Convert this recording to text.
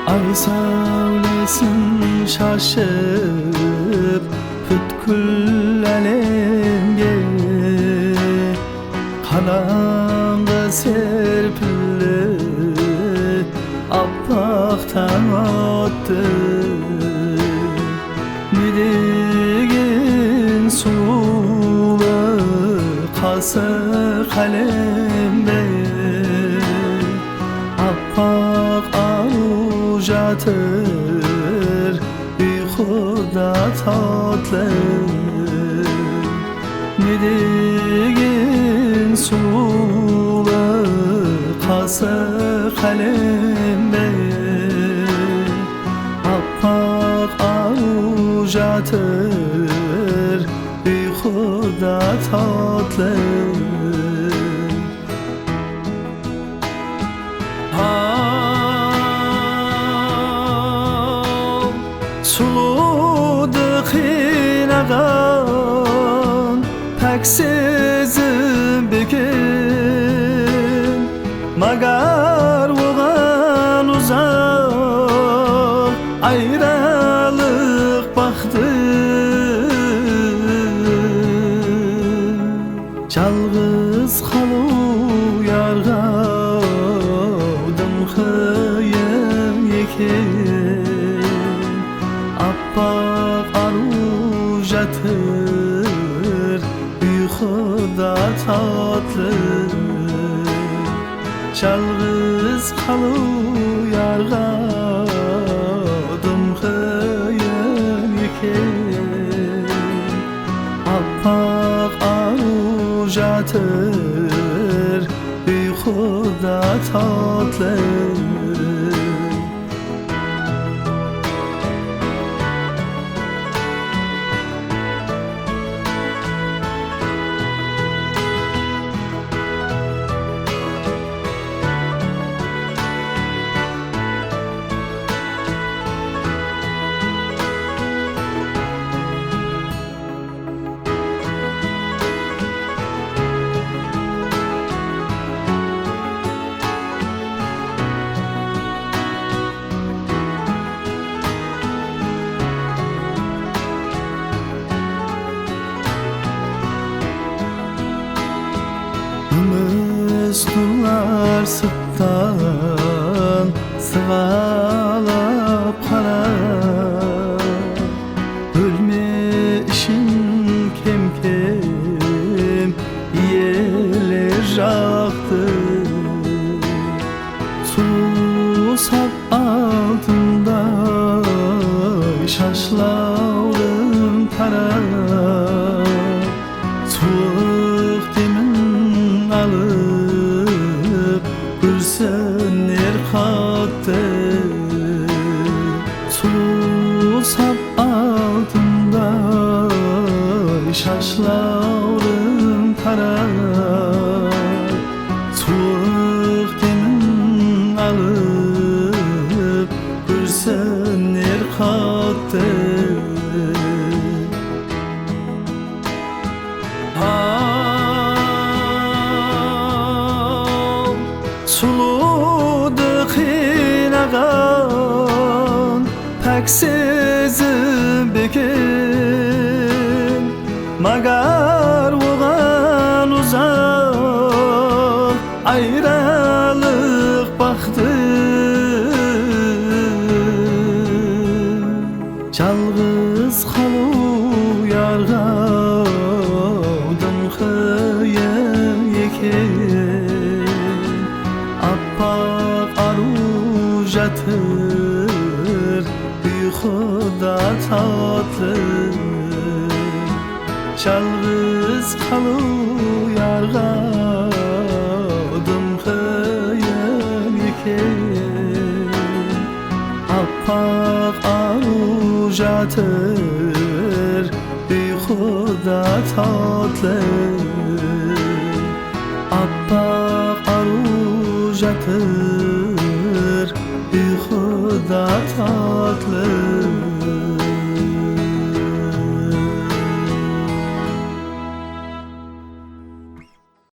Ay savlesin şaşıp Pütkül alemge Kananga serpilli Appaktan attı Midigin sulu Kası kalembe Appak avucatır Uykuda tatlı Midigin sulu Kası kalembe Appak avucatır Uykuda tatlı Suludu xinagan Paksizim bikin Magar oğan uzak Ayrılık baktı Çalgız kalı yargavdım Xıyım yekin Appak arujatır Uykuda tatlı Çalgız kalı yargavdım Xıyım yekin Appak arujatır Uykuda tatlı Müslümanlar sıktan sıvalap kara Ölme işin kem yeler yaktı Susap altında şaşlavdım tara Soğuk demin alıp Gülsünler kattı Susap altında şaşlavdım tara Soğuk demin alıp Gülsünler kattı Suludu xinagan Paksizim bikin Magar oğan uzak Ayrılık baktı Çalgız kalı yargavdım Xıyım yekin Appak arujatır Uykuda tatlı Çalgız kalı yargavdım Xıyım yekin Appak arujatır Uykuda tatlı Appak arujatır Uykuda tatlı